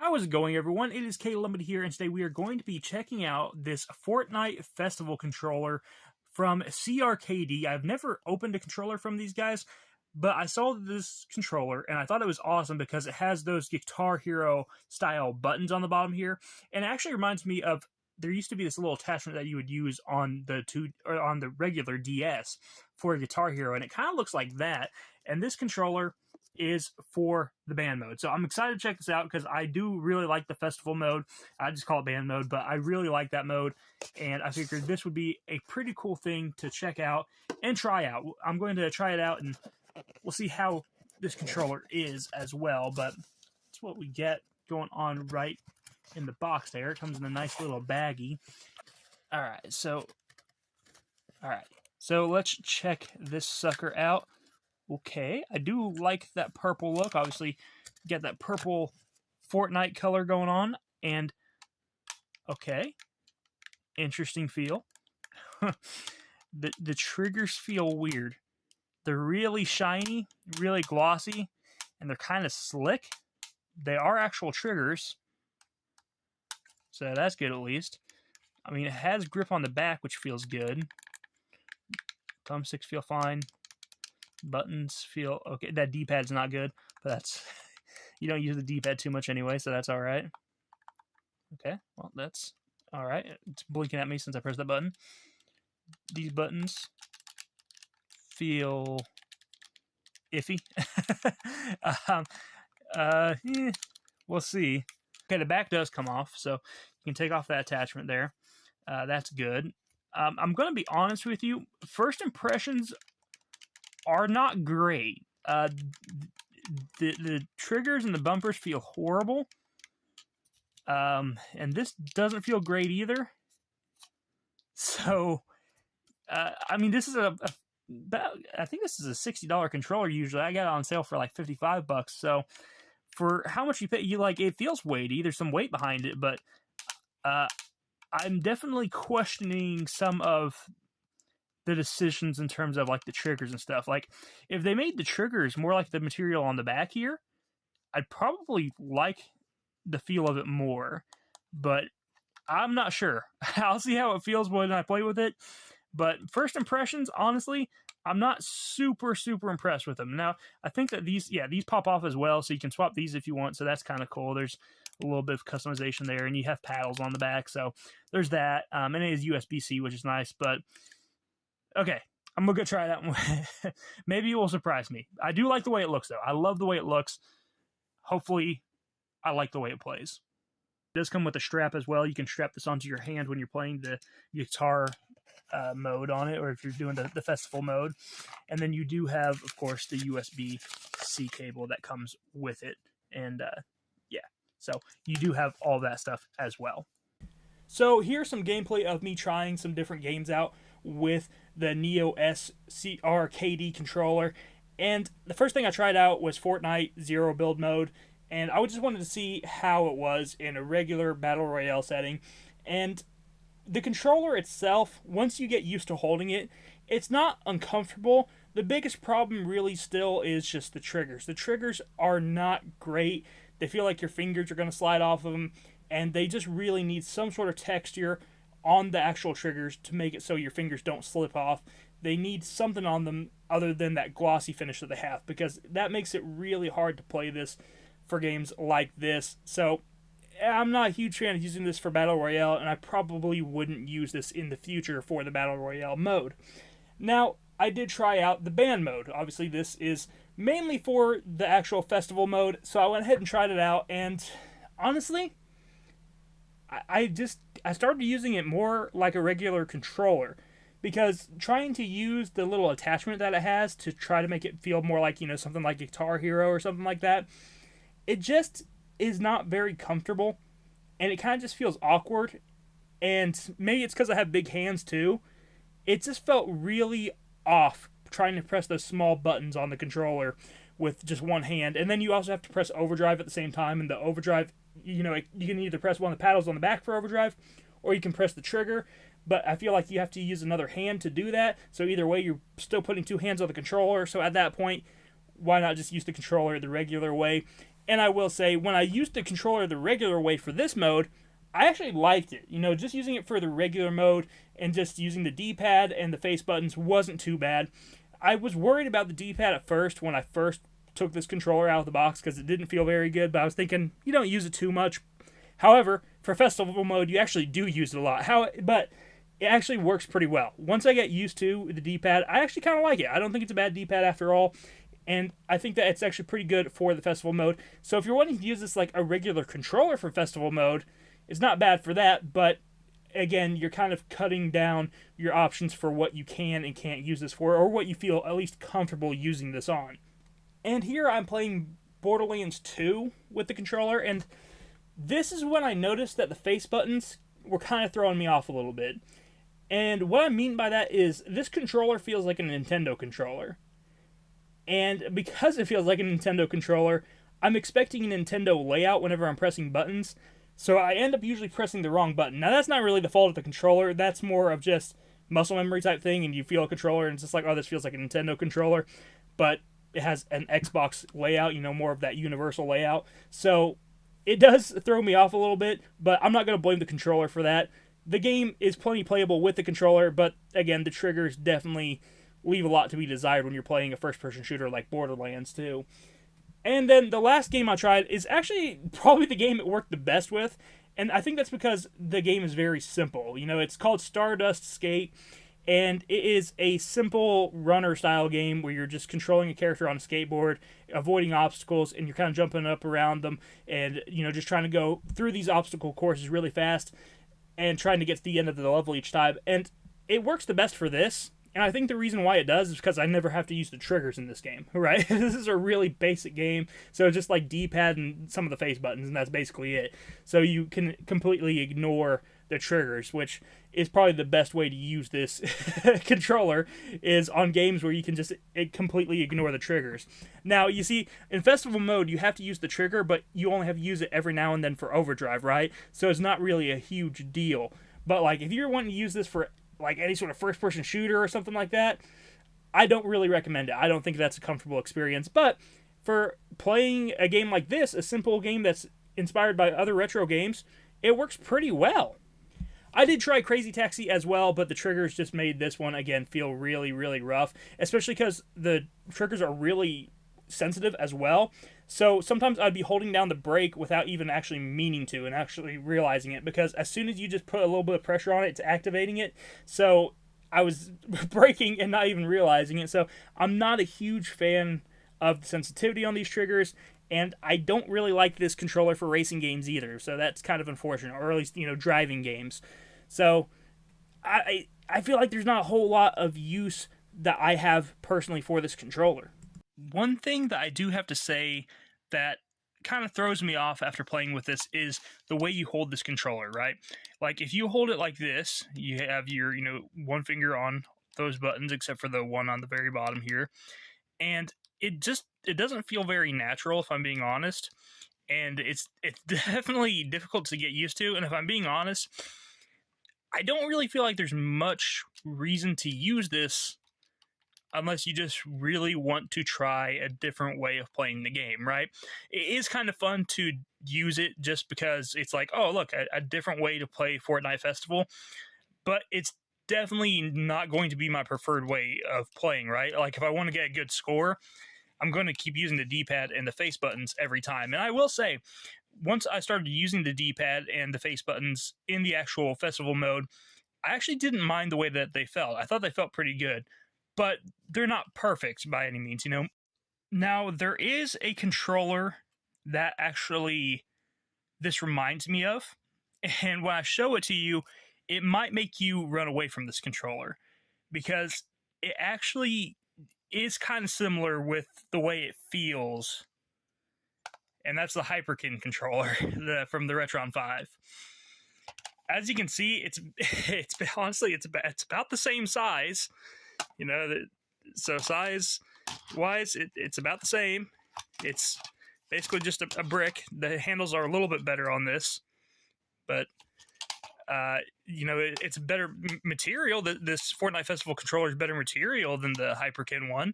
How's it going, everyone? It is K Limited here, and today we are going to be checking out this Fortnite Festival controller from CRKD. I've never opened a controller from these guys, but I saw this controller, and I thought it was awesome because it has those Guitar Hero style buttons on the bottom here, and it actually reminds me of, there used to be this little attachment that you would use on the regular DS for a Guitar Hero, and it kind of looks like that, and this controller is for the band mode. So I'm excited to check this out because I do really like the festival mode. I just call it band mode, but I really like that mode, and I figured this would be a pretty cool thing to check out and try out. I'm going to try it out, and we'll see how this controller is as well, but that's what we get going on right in the box there. It comes in a nice little baggie. Alright, so let's check this sucker out. Okay, I do like that purple look. Obviously, get that purple Fortnite color going on. And, okay, interesting feel. The triggers feel weird. They're really shiny, really glossy, and they're kind of slick. They are actual triggers, so that's good at least. I mean, it has grip on the back, which feels good. Thumbsticks feel fine. Buttons feel okay. That D-pad's not good, but that's... you don't use the D-pad too much anyway, so that's alright. Okay, well, that's alright. It's blinking at me since I pressed that button. These buttons feel iffy. We'll see. Okay, the back does come off, so you can take off that attachment there. That's good. I'm going to be honest with you. First impressions are not great. The triggers and the bumpers feel horrible. And this doesn't feel great either. So, I mean, this is I think this is a $60 controller usually. I got it on sale for like $55. So, for how much you pay, it feels weighty. There's some weight behind it, but I'm definitely questioning some of the decisions in terms of like the triggers and stuff. Like, if they made the triggers more like the material on the back here, I'd probably like the feel of it more, but I'm not sure. I'll see how it feels when I play with it. But first impressions, honestly, I'm not super impressed with them. Now, I think that these pop off as well, so you can swap these if you want, so that's kind of cool. There's a little bit of customization there, and you have paddles on the back, so there's that. And it is USB-C, which is nice, but okay, I'm going to go try that one. Maybe it will surprise me. I do like the way it looks, though. I love the way it looks. Hopefully, I like the way it plays. It does come with a strap as well. You can strap this onto your hand when you're playing the guitar mode on it, or if you're doing the festival mode. And then you do have, of course, the USB-C cable that comes with it. And yeah, so you do have all that stuff as well. So here's some gameplay of me trying some different games out with the Neo S CRKD controller. And the first thing I tried out was Fortnite Zero Build Mode, and I just wanted to see how it was in a regular Battle Royale setting. And the controller itself, once you get used to holding it, it's not uncomfortable. The biggest problem really still is just the triggers. The triggers are not great. They feel like your fingers are going to slide off of them, and they just really need some sort of texture on the actual triggers to make it so your fingers don't slip off. They need something on them other than that glossy finish that they have, because that makes it really hard to play this for games like this. So I'm not a huge fan of using this for Battle Royale, and I probably wouldn't use this in the future for the Battle Royale mode. Now, I did try out the band mode. Obviously, this is mainly for the actual festival mode, so I went ahead and tried it out, and honestly, I started using it more like a regular controller, because trying to use the little attachment that it has to try to make it feel more like, something like Guitar Hero or something like that, it just is not very comfortable, and it kind of just feels awkward. And maybe it's because I have big hands too. It just felt really off trying to press those small buttons on the controller with just one hand. And then you also have to press overdrive at the same time, and the overdrive, you can either press one of the paddles on the back for overdrive, or you can press the trigger, but I feel like you have to use another hand to do that. So either way, you're still putting two hands on the controller. So at that point, why not just use the controller the regular way? And I will say, when I used the controller the regular way for this mode, I actually liked it. You know, just using it for the regular mode and just using the D-pad and the face buttons wasn't too bad. I was worried about the D-pad at first when I first took this controller out of the box because it didn't feel very good, but I was thinking, you don't use it too much. However, for festival mode, you actually do use it a lot. But it actually works pretty well. Once I get used to the D-pad, I actually kind of like it. I don't think it's a bad D-pad after all, and I think that it's actually pretty good for the festival mode. So if you're wanting to use this like a regular controller for festival mode, it's not bad for that, but again, you're kind of cutting down your options for what you can and can't use this for, or what you feel at least comfortable using this on. And here I'm playing Borderlands 2 with the controller, and this is when I noticed that the face buttons were kind of throwing me off a little bit. And what I mean by that is this controller feels like a Nintendo controller. And because it feels like a Nintendo controller, I'm expecting a Nintendo layout whenever I'm pressing buttons. So I end up usually pressing the wrong button. Now that's not really the fault of the controller. That's more of just muscle memory type thing, and you feel a controller and it's just like, oh, this feels like a Nintendo controller. But it has an Xbox layout, you know, more of that universal layout. So it does throw me off a little bit, but I'm not going to blame the controller for that. The game is plenty playable with the controller, but again, the triggers definitely leave a lot to be desired when you're playing a first-person shooter like Borderlands 2. And then the last game I tried is actually probably the game it worked the best with, and I think that's because the game is very simple. You know, it's called Stardust Skate, and it is a simple runner-style game where you're just controlling a character on a skateboard, avoiding obstacles, and you're kind of jumping up around them, and, you know, just trying to go through these obstacle courses really fast, and trying to get to the end of the level each time. And it works the best for this. And I think the reason why it does is because I never have to use the triggers in this game, right? This is a really basic game. So just like D-pad and some of the face buttons, and that's basically it. So you can completely ignore the triggers, which is probably the best way to use this controller, is on games where you can just completely ignore the triggers. Now, you see, in festival mode, you have to use the trigger, but you only have to use it every now and then for overdrive, right? So it's not really a huge deal. But like, if you're wanting to use this for like any sort of first-person shooter or something like that, I don't really recommend it. I don't think that's a comfortable experience. But for playing a game like this, a simple game that's inspired by other retro games, it works pretty well. I did try Crazy Taxi as well, but the triggers just made this one, again, feel really, really rough, especially because the triggers are really sensitive as well. So sometimes I'd be holding down the brake without even actually meaning to and actually realizing it, because as soon as you just put a little bit of pressure on it, it's activating it. So I was braking and not even realizing it. So I'm not a huge fan of the sensitivity on these triggers, and I don't really like this controller for racing games either. So that's kind of unfortunate, or at least, you know, driving games. So I feel like there's not a whole lot of use that I have personally for this controller. One thing that I do have to say that kind of throws me off after playing with this is the way you hold this controller, right? Like, if you hold it like this, you have your, you know, one finger on those buttons, except for the one on the very bottom here, and it doesn't feel very natural, if I'm being honest, and it's definitely difficult to get used to. And if I'm being honest, I don't really feel like there's much reason to use this unless you just really want to try a different way of playing the game, right? It is kind of fun to use it just because it's like, oh, look, a different way to play Fortnite Festival, but it's definitely not going to be my preferred way of playing, right? Like, if I want to get a good score, I'm going to keep using the D-pad and the face buttons every time. And I will say, once I started using the D-pad and the face buttons in the actual festival mode, I actually didn't mind the way that they felt. I thought they felt pretty good, but they're not perfect by any means, you know? Now, there is a controller that actually this reminds me of, and when I show it to you, it might make you run away from this controller, because it actually is kind of similar with the way it feels, and that's the Hyperkin controller from the Retron 5. As you can see, it's honestly, it's about the same size, you know. So size wise, it's about the same. It's basically just a brick. The handles are a little bit better on this, but you know, it's better material. This Fortnite Festival controller is better material than the Hyperkin one.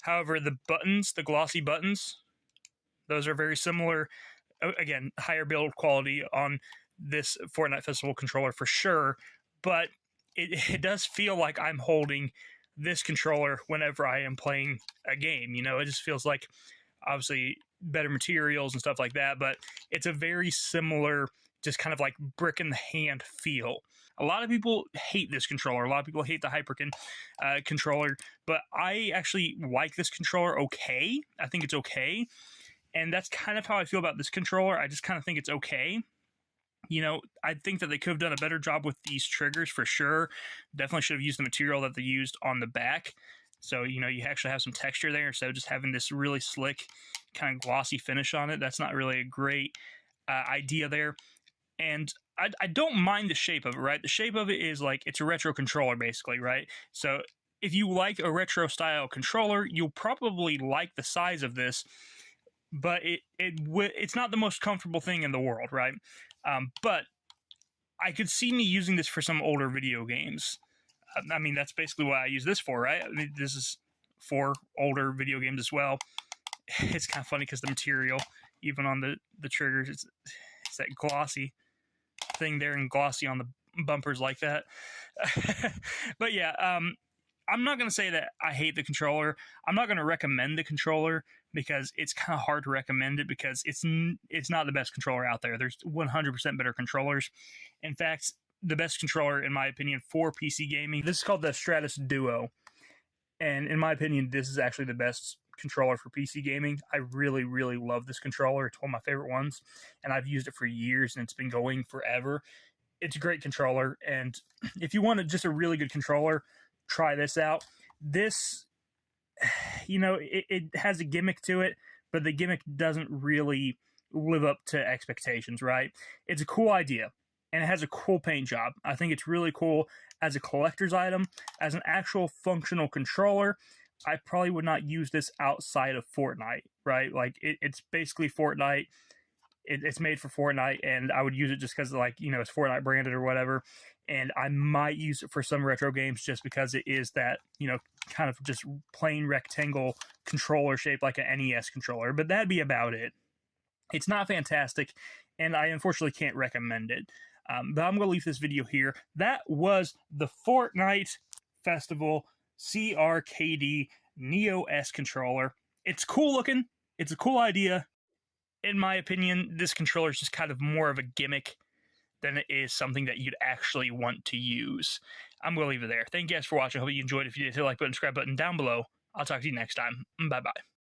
However, the buttons, the glossy buttons, Those are very similar. Again, higher build quality on this Fortnite Festival controller for sure, but it does feel like I'm holding this controller whenever I am playing a game. It just feels like, obviously, better materials and stuff like that, but it's a very similar, just kind of like brick in the hand feel. A lot of people hate this controller. A lot of people hate the Hyperkin controller, but I actually like this controller okay. I think it's okay. And that's kind of how I feel about this controller. I just kind of think it's okay. I think that they could have done a better job with these triggers for sure. Definitely should have used the material that they used on the back. So, you actually have some texture there instead of just having this really slick, kind of glossy finish on it. That's not really a great idea there. And I don't mind the shape of it, right? The shape of it is like, it's a retro controller, basically, right? So if you like a retro style controller, you'll probably like the size of this, but it's not the most comfortable thing in the world, right? But I could see me using this for some older video games. I mean, that's basically what I use this for, right? I mean, this is for older video games as well. It's kind of funny because the material, even on the triggers, it's that glossy thing there, and glossy on the bumpers like that. But yeah, I'm not going to say that I hate the controller. I'm not going to recommend the controller because it's kind of hard to recommend it because it's not the best controller out there. There's 100% better controllers. In fact, the best controller, in my opinion, for PC gaming, this is called the Stratus Duo. And in my opinion, this is actually the best controller for PC gaming. I really, really love this controller. It's one of my favorite ones. And I've used it for years and it's been going forever. It's a great controller. And if you want just a really good controller, try this out. This, it has a gimmick to it, but the gimmick doesn't really live up to expectations, right? It's a cool idea, and it has a cool paint job. I think it's really cool as a collector's item. As an actual functional controller, I probably would not use this outside of Fortnite, right? Like, it's basically Fortnite. It's made for Fortnite, and I would use it just because, it's Fortnite branded or whatever. And I might use it for some retro games just because it is that, kind of just plain rectangle controller shape like an NES controller. But that'd be about it. It's not fantastic, and I unfortunately can't recommend it. But I'm going to leave this video here. That was the Fortnite Festival CRKD Neo S controller. It's cool looking. It's a cool idea. In my opinion, this controller is just kind of more of a gimmick than it is something that you'd actually want to use. I'm going to leave it there. Thank you guys for watching. I hope you enjoyed. If you did, hit the like button, subscribe button down below. I'll talk to you next time. Bye-bye.